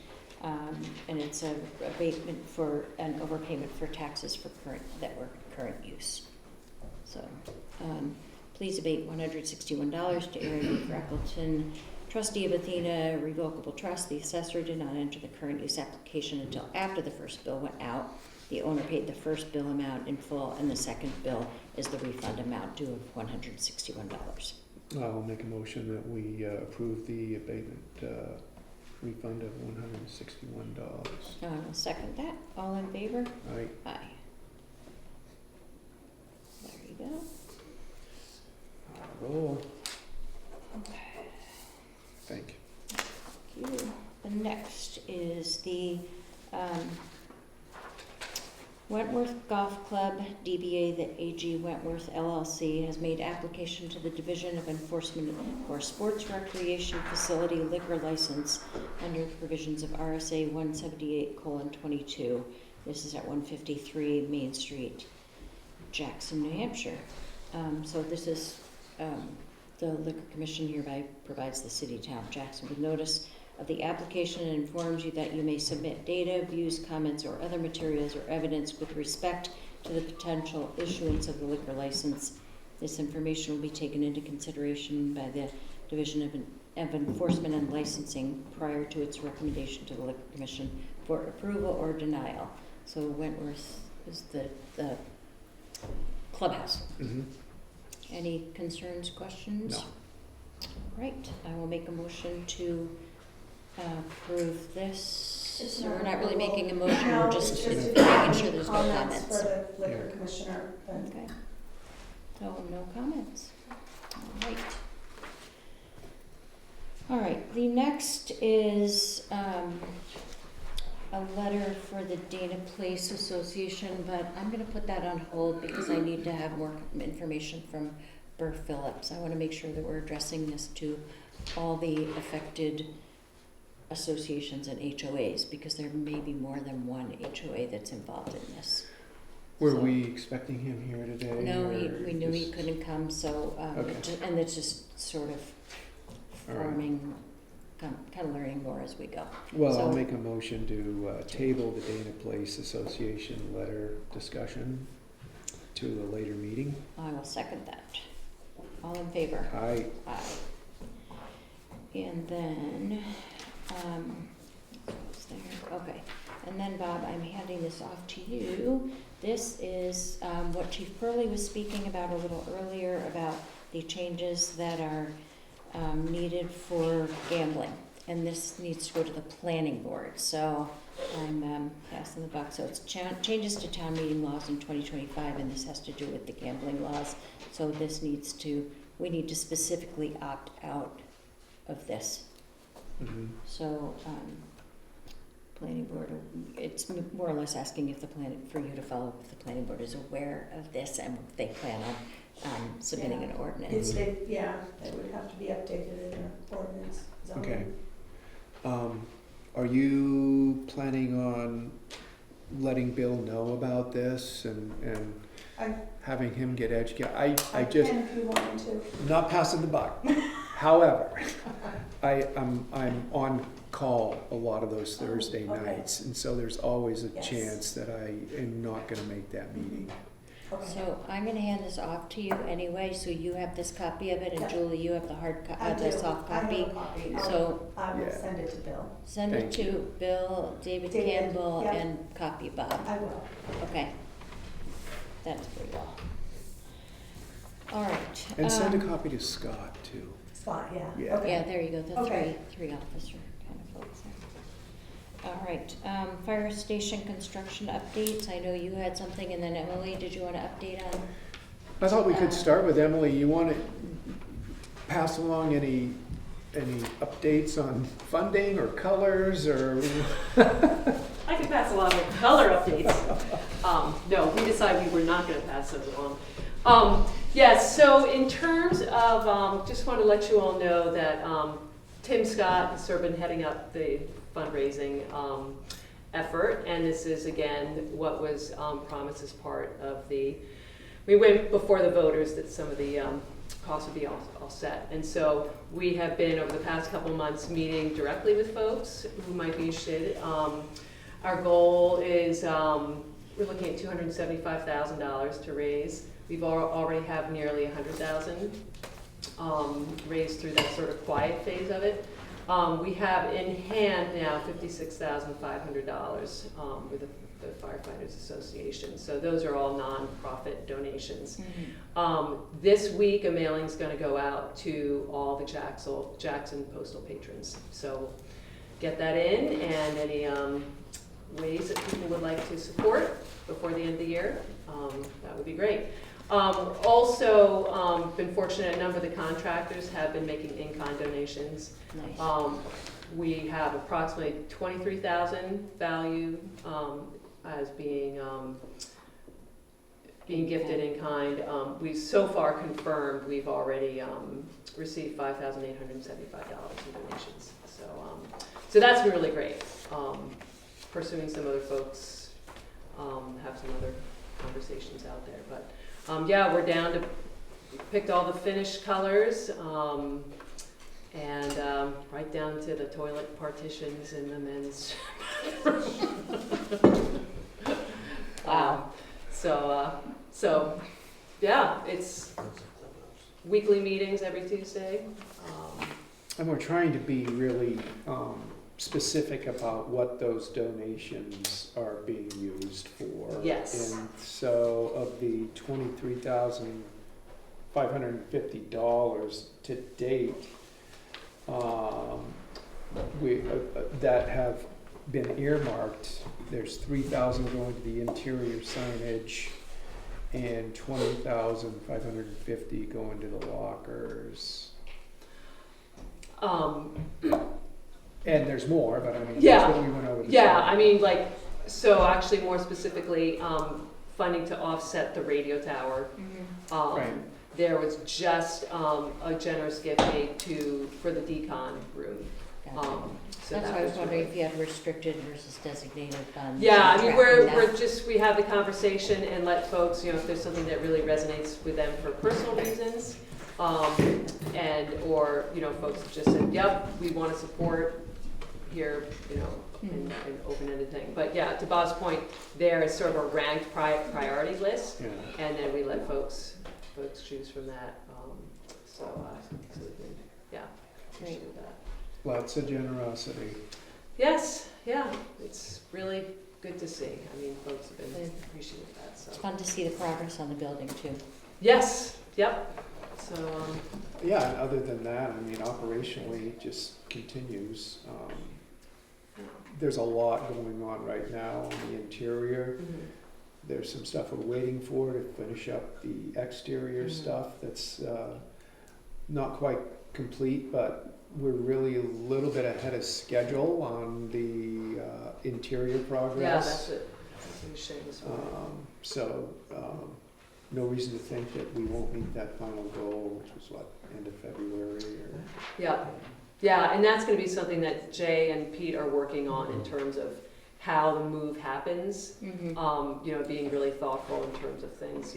And it's a abatement for an overpayment for taxes for current use. So please abate $161 to Aaron B. Freckleton, trustee of Athena Revocable Trust. The assessor did not enter the current use application until after the first bill went out. The owner paid the first bill amount in full, and the second bill is the refund amount due of $161. I'll make a motion that we approve the abatement refund of $161. I will second that. All in favor? Aye. Aye. There you go. Roll. Okay. Thank you. Thank you. The next is the Wentworth Golf Club, DBA the AG Wentworth LLC, has made application to the Division of Enforcement for a Sports Recreation Facility liquor license under the provisions of RSA 178:22. This is at 153 Main Street, Jackson, New Hampshire. So this is, the Liquor Commission hereby provides the City Town of Jackson with notice of the application and informs you that you may submit data, views, comments, or other materials or evidence with respect to the potential issuance of the liquor license. This information will be taken into consideration by the Division of of Enforcement and Licensing prior to its recommendation to the Liquor Commission for approval or denial. So Wentworth is the clubhouse. Mhm. Any concerns, questions? No. Right, I will make a motion to approve this. It's So we're not not really approval. making a motion, No, we're it's just just making if sure you there's no For comments. the liquor Yeah. commissioner, then Okay. So no comments. All right. All right, the next is a letter for the Dana Place Association, but I'm gonna put that on hold because I need to have more information from Burr Phillips. I wanna make sure that we're addressing this to all the affected associations and HOAs, because there may be more than one HOA that's involved in this. Were So- we expecting him here today? No, or we knew he just- couldn't come, so, Okay. and it's just sort of All right. forming, kind of learning more as we go. Well, I'll So- make a motion to table the Dana Place Association letter discussion to a later meeting. I will second that. All in favor? Aye. Aye. And then, what's there? Okay. And then, Bob, I'm handing this off to you. This is what Chief Pearlie was speaking about a little earlier about the changes that are needed for gambling. And this needs to go to the planning board. So I'm passing the buck. So it's changes to town meeting laws in 2025, and this has to do with the gambling laws. So this needs to, we need to specifically opt out of this. Mhm. So, planning board, it's more or less asking if for you to follow if the planning board is aware of this and if they plan on submitting an ordinance. yeah, it would have to be updated in the ordinance zoning. Okay. Are you planning on letting Bill know about this and I- having him get educated? I I just, can if you wanted to. I'm not passing the buck. However, I'm on call a lot of those Thursday Okay. nights, and so there's always a Yes. chance that I am not gonna make that meeting. Okay. So I'm gonna hand this off to you anyway, so you have this copy of it, and Yeah. Julie, you have the I the do. soft I have copy. a copy. So I will Yeah. send it to Bill. send it Thank to Bill, David David, Campbell, yeah. and copy Bob. I will. Okay. That's pretty well. All right. And send a copy to Scott too. Scott, yeah. Yeah. Okay. Yeah, there you go, the Okay. three officer kind of folks there. All right, fire station construction updates. I know you had something, and then Emily, did you want to update on? I thought we could start with Emily. You want to pass along any updates on funding or colors or? I can pass along the color updates. No, we decided we were not gonna pass those along. Yes, so in terms of, just want to let you all know that Tim Scott has sort of been heading up the fundraising effort, and this is again what was promised as part of we went before the voters that some of the costs would be all set. And so we have been, over the past couple of months, meeting directly with folks who might be interested. Our goal is, we're looking at $275,000 to raise. We've already have nearly 100,000 raised through that sort of quiet phase of it. We have in hand now $56,500 with the Firefighters Association. So those are all nonprofit donations. This week, a mailing's going to go out to all the Jackson postal patrons. So get that in, and any ways that people would like to support before the end of the year, that would be great. Also, been fortunate, a number of the contractors have been making in-kind donations. Nice. We have approximately $23,000 value as being gifted in kind. We've so far confirmed we've already received $5,875 in donations. So that's been really great. Pursuing some other folks, have some other conversations out there. But yeah, we're down to, picked all the finished colors, and right down to the toilet partitions in the men's. Wow. So yeah, it's weekly meetings every Tuesday. And we're trying to be really specific about what those donations are being used for. Yes. And so of the $23,550 to date, we, that have been earmarked, there's 3,000 going to the interior signage and 20,550 going to the lockers. And there's more, but I mean, Yeah. that's what we went over. this Yeah, morning. I mean, like, so actually more specifically, funding to offset the radio tower. Right. There was just a generous gift made for the decon room. So That's that why I was wondering really- if you had restricted versus designated funds. Yeah, I mean, Tracking that. we have the conversation and let folks, if there's something that really resonates with them for personal reasons, or, folks have just said, yep, we want to support here, an open-ended thing. But yeah, to Bob's point, there is sort of a ranked priority list, Yeah. and then we let folks choose from that, so we can, yeah, appreciate that. Lots of generosity. Yes, yeah, it's really good to see. I mean, folks have been appreciative of that, so. It's fun to see the progress on the building too. Yes, yep, so, Yeah, and other than that, I mean, operationally, it just continues. There's a lot going on right now on the interior. mhm. There's some stuff we're waiting for to finish up the exterior Mhm. stuff that's not quite complete, but we're really a little bit ahead of schedule on the interior Yeah, progress. that's it. That's what Shane was for. No reason to think that we won't meet that final goal, which was what, end of February or? Yeah, yeah, and that's gonna be something that Jay and Pete are working on in terms of how the move happens. Being really thoughtful in terms of things,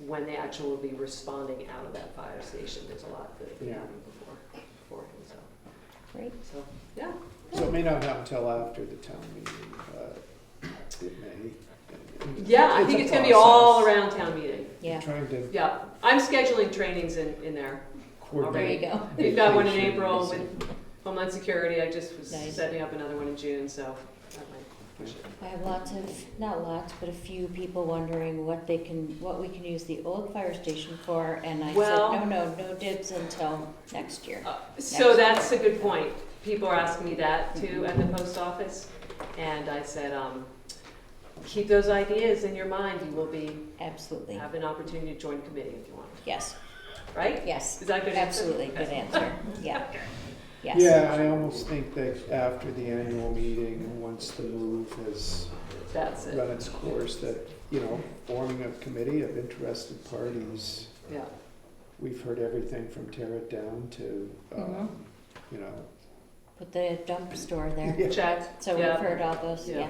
when they actually will be responding out of that fire station. There's a lot that can Yeah. happen beforehand, so, Great. yeah. So it may not happen until after the town meeting, but it may. Yeah, I think it's gonna be all around town meeting. Yeah. Trying to Yeah, I'm scheduling trainings in there. There coordinate. you go. We've got one in vacations April and- with Homeland Security. I just was Nice. setting up another one in June, so that might push it. I have not lots, but a few people wondering what we can use the old fire station for, and I Well- said, no dibs until next year. So that's a good point. People are asking me that too at the post office. And I said, keep those ideas in your mind. You will Absolutely. have an opportunity to join committee if you want, Yes, right? yes, Is that a good answer? absolutely, good answer, yeah. Yes. Yeah, I almost think that after the annual meeting, once the move has That's it, run its course, that, forming a committee of interested parties, yeah. we've heard everything from tear it down to, Mhm. you know. Put the dump store there. Yeah, Check. So we've Yeah. heard all those, yeah.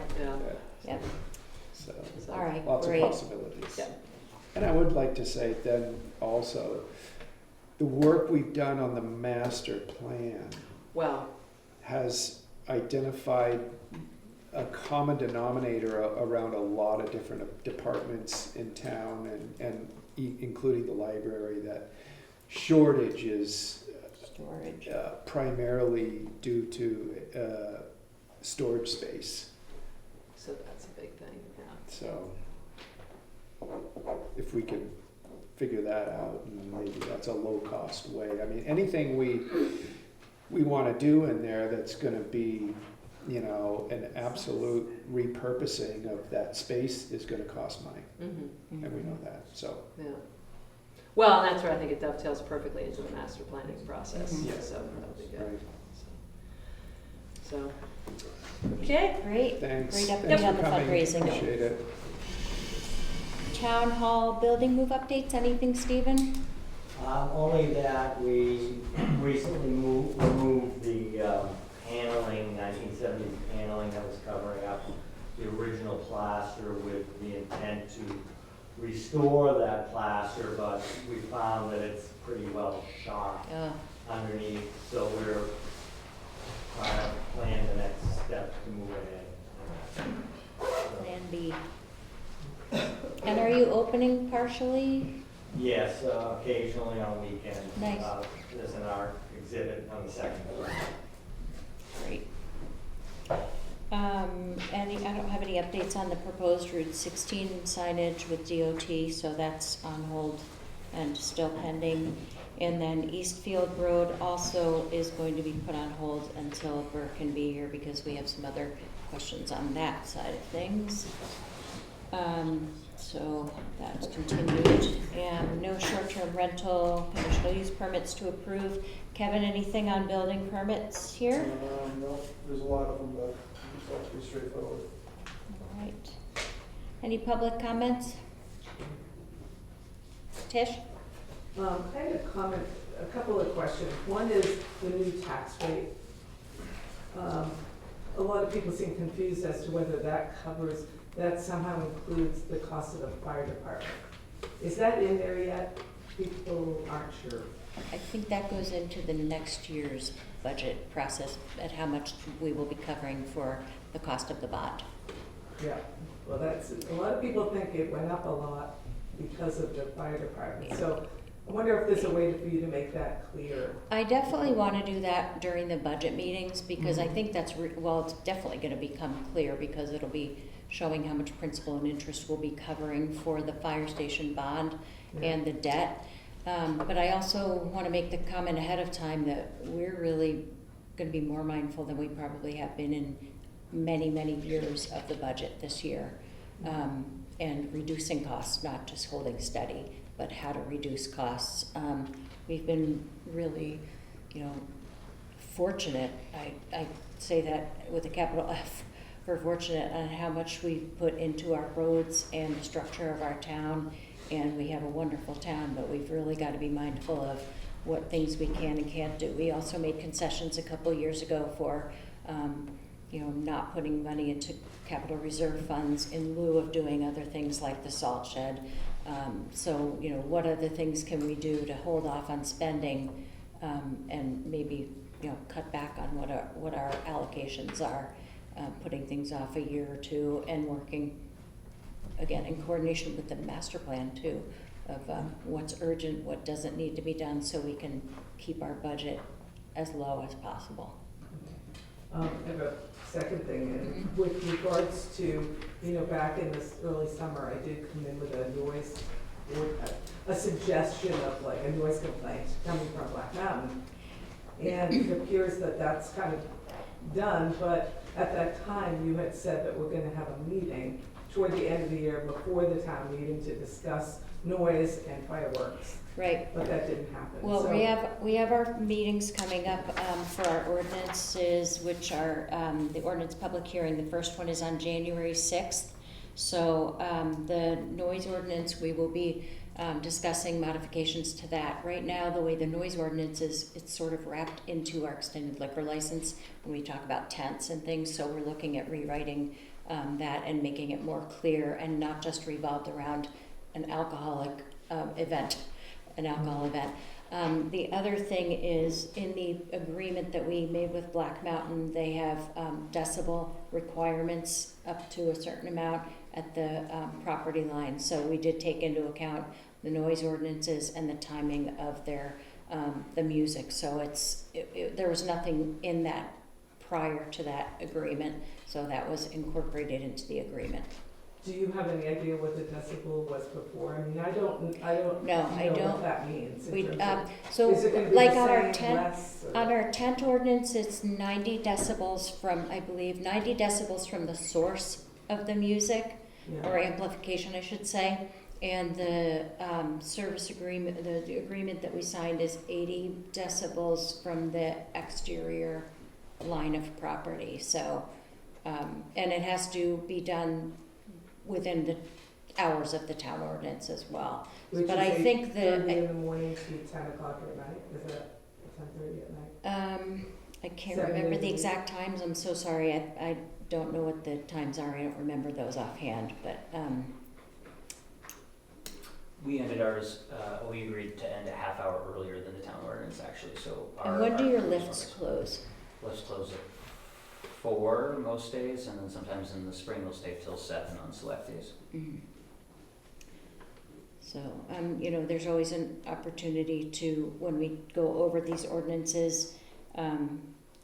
Yep. So, So- All right, lots of great. possibilities. Yeah. And I would like to say then also, the work we've done on the master plan Well, has identified a common denominator around a lot of different departments in town and including the library, that shortage is Storage. primarily due to storage space. so that's a big thing, yeah. So if we could figure that out, and maybe that's a low-cost way. I mean, anything we want to do in there that's going to be, an absolute repurposing of that space is going to cost money, Mhm. and we know that. So Yeah. Well, and that's where I think it dovetails perfectly into the master planning process, Mhm. Yeah. so that'll be good. right. So, okay, Great. Thanks. Great update Thanks for on the coming. fundraising. Appreciate it. Town hall building move updates, anything, Stephen? Only that we recently removed the paneling, 1970s paneling that was covering up the original plaster with the intent to restore that plaster, but we found that it's pretty well shot underneath, so we're trying to plan the next step to move ahead. Plan B. And are you opening partially Yes, occasionally on weekends. Nice. There's an art exhibit on the second floor. Great. I don't have any updates on the proposed Route 16 signage with DOT, so that's on hold and still pending. And then Eastfield Road also is going to be put on hold until Burr can be here because we have some other questions on that side of things. So that's continued. And no short-term rental, conditional use permits to approve. Kevin, anything on building permits here? No, there's a lot of them, but it's all pretty straightforward. All right. Any public comments? Tish? I had a comment, a couple of questions. One is the new tax rate. A lot of people seem confused as to whether that somehow includes the cost of the fire department. Is that in there yet? People aren't sure. I think that goes into the next year's budget process at how much we will be covering for the cost of the bond. Yeah, well, a lot of people think it went up a lot because of the fire department. So I wonder if there's a way for you to make that clear. I definitely want to do that during the budget meetings because I think that's, it's definitely going to become clear because it'll be showing how much principal and interest we'll be covering for the fire station bond and the debt. But I also want to make the comment ahead of time that we're really going to be more mindful than we probably have been in many, many years of the budget this year. And reducing costs, not just holding steady, but how to reduce costs. We've been really, fortunate. I say that with a capital F. We're fortunate on how much we've put into our roads and the structure of our town, and we have a wonderful town, but we've really got to be mindful of what things we can and can't do. We also made concessions a couple years ago for, not putting money into capital reserve funds in lieu of doing other things like the salt shed. So, what other things can we do to hold off on spending and maybe, cut back on what our allocations are, putting things off a year or two and working, again, in coordination with the master plan too, of what's urgent, what doesn't need to be done so we can keep our budget as low as possible. I have a second thing, and with regards to, back in this early summer, I did come in with a suggestion of like a noise complaint coming from Black Mountain. And it appears that that's kind of done, but at that time, you had said that we're gonna have a meeting toward the end of the year before the town meeting to discuss noise and fireworks. Right. But that didn't happen. Well, So- we have our meetings coming up for our ordinances, which are the ordinance public hearing. The first one is on January 6th. So the noise ordinance, we will be discussing modifications to that. Right now, the way the noise ordinance is, it's sort of wrapped into our extended liquor license when we talk about tents and things. So we're looking at rewriting that and making it more clear and not just revolved around an alcoholic event. The other thing is in the agreement that we made with Black Mountain, they have decibel requirements up to a certain amount at the property line. So we did take into account the noise ordinances and the timing of their the music. So there was nothing in that prior to that agreement, so that was incorporated into the agreement. Do you have any idea what the decibel was before? I mean, I don't No, I know don't. what that means. in We terms of- so Is it gonna be like the on our same, tent. less, or- On our tent ordinance, it's 90 decibels from, I believe, 90 decibels from the source of the music, Yeah. or amplification, I should say. And the service agreement, the agreement that we signed is 80 decibels from the exterior line of property. So, and it has to be done within the hours of the town ordinance as well. Which But is I think 8:30 in the morning to 10 o'clock at night, is that 10:30 at night? I can't 7 remember days the a week. exact times, I'm so sorry, I don't know what the times are, I don't remember those offhand, but, We ended ours, we agreed to end a half hour earlier than the town ordinance actually, so our. and when do our your previous lifts one close? was- Lifts close at 4 most days, and then sometimes in the spring they'll stay till 7 on select days. Mhm. So, there's always an opportunity to, when we go over these ordinances,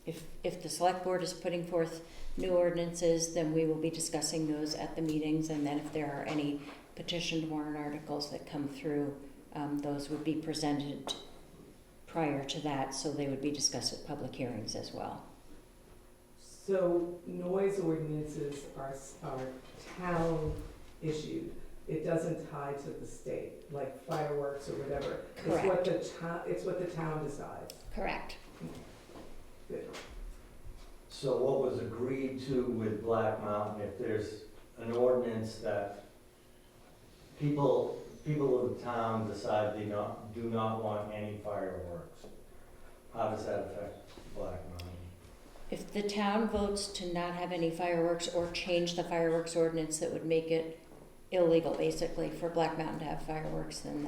if the select board is putting forth new ordinances, then we will be discussing those at the meetings, and then if there are any petitioned warrant articles that come through, those would be presented prior to that, so they would be discussed at public hearings as well. So noise ordinances are town issued. It doesn't tie to the state, like fireworks or whatever. Correct. It's what the town decides. Correct. Good. So what was agreed to with Black Mountain, if there's an ordinance that people of the town decide they do not want any fireworks, how does that affect Black Mountain? If the town votes to not have any fireworks or change the fireworks ordinance that would make it illegal, basically, for Black Mountain to have fireworks, then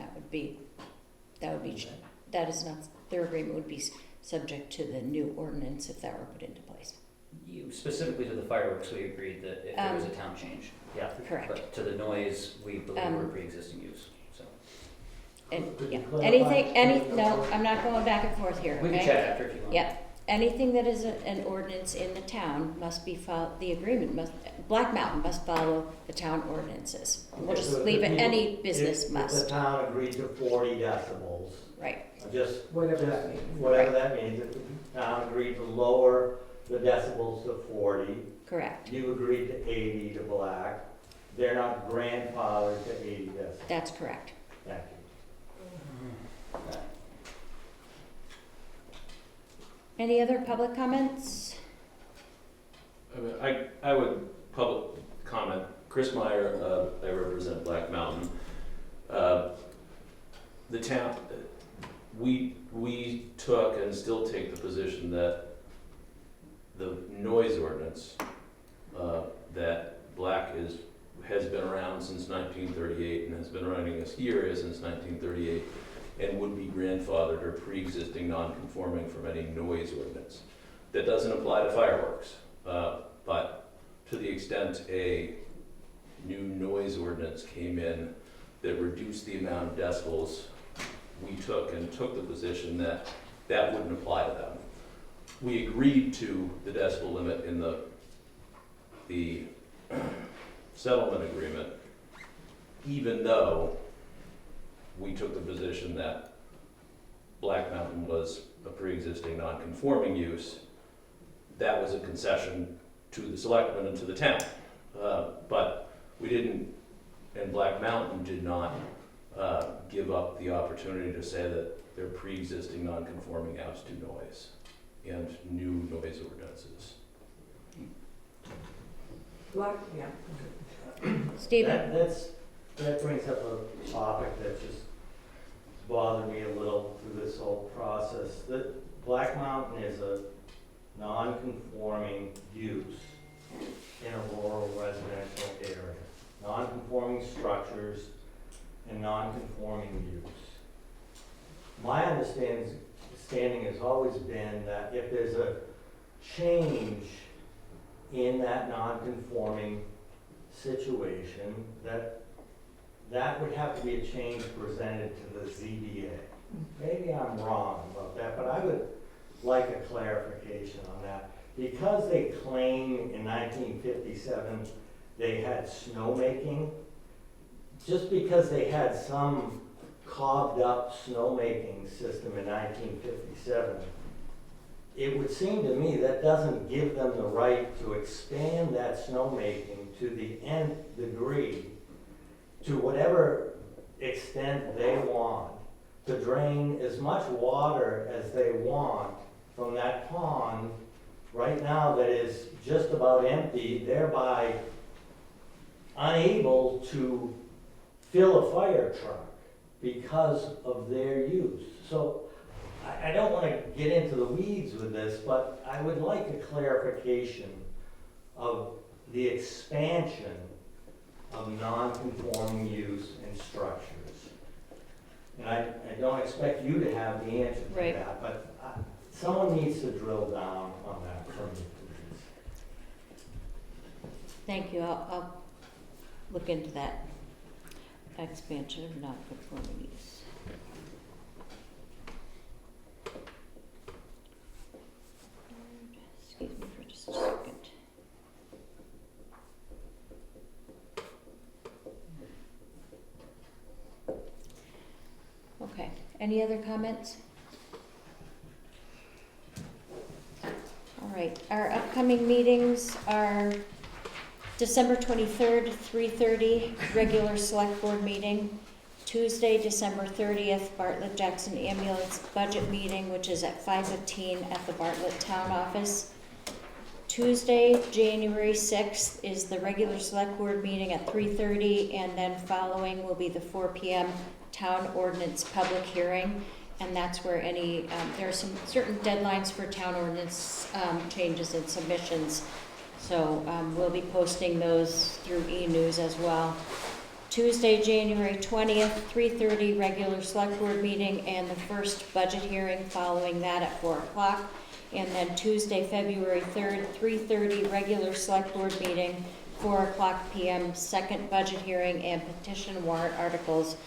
that is not, their agreement would be subject to the new ordinance if that were put into place. Specifically to the fireworks, we agreed that if there was a town change, yeah. Correct. But to the noise, we believe we're pre-existing use, so. And, Could you yeah, clarify? no, I'm not going back and forth here, We can okay? chat after if you want. Yeah, anything that is an ordinance in the town must be Black Mountain must follow the town ordinance. We'll Okay, just so leave if it, the any people- business If must, the town agreed to 40 decibels, right, just Whatever that means. whatever that means, if the town agreed to lower the decibels to 40, correct, you agreed to 80 to Black, they're not grandfathered to 80 decibels. that's correct. Thank you. Any other public comments? I would public comment. Chris Meyer, I represent Black Mountain. The town, we took and still take the position that the noise ordinance that Black has been around since 1938 and has been running as here since 1938 and would be grandfathered or pre-existing non-conforming from any noise ordinance. That doesn't apply to fireworks, but to the extent a new noise ordinance came in that reduced the amount of decibels, we took the position that that wouldn't apply to them. We agreed to the decibel limit in the settlement agreement, even though we took the position that Black Mountain was a pre-existing non-conforming use. That was a concession to the selectmen and to the town. But we didn't, and Black Mountain did not give up the opportunity to say that they're pre-existing non-conforming as to noise and new noise ordinances. Stephen? That brings up a topic that just bothered me a little through this whole process. That Black Mountain is a non-conforming use in a rural residential area. Non-conforming structures and non-conforming use. My understanding has always been that if there's a change in that non-conforming situation, that would have to be a change presented to the ZBA. Maybe I'm wrong about that, but I would like a clarification on that. Because they claim in 1957 they had snowmaking, just because they had some carved up snowmaking system in 1957, it would seem to me that doesn't give them the right to expand that snowmaking to the nth degree, to whatever extent they want, to drain as much water as they want from that pond right now that is just about empty, thereby unable to fill a fire truck because of their use. So I don't want to get into the weeds with this, but I would like a clarification of the expansion of non-conforming use and structures. And I don't expect you to have the answer to Right. that, but someone needs to drill down on that for me, please. Thank you, I'll look into that. expansion of nonconformities. Excuse me for just a second. Okay, any other comments? All right, our upcoming meetings are December 23rd, 3:30, regular select board meeting. Tuesday, December 30th, Bartlett Jackson Ambulance Budget Meeting, which is at 5:15 at the Bartlett Town Office. Tuesday, January 6th is the regular select board meeting at 3:30, and then following will be the 4 p.m. Town Ordinance Public Hearing. And that's where any, there are some certain deadlines for town ordinance changes and submissions. So we'll be posting those through e-news as well. Tuesday, January 20th, 3:30, regular select board meeting, and the first budget hearing following that at 4 o'clock. And then Tuesday, February 3rd, 3:30, regular select board meeting, 4 o'clock p.m., second budget hearing, and petition warrant articles,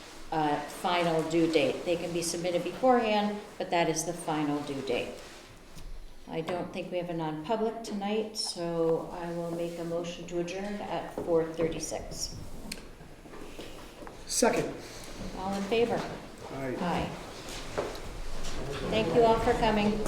final due date. They can be submitted beforehand, but that is the final due date. I don't think we have a non-public tonight, so I will make a motion to adjourn at 4:36. Second. All in favor? Aye. Aye. Thank you all for coming.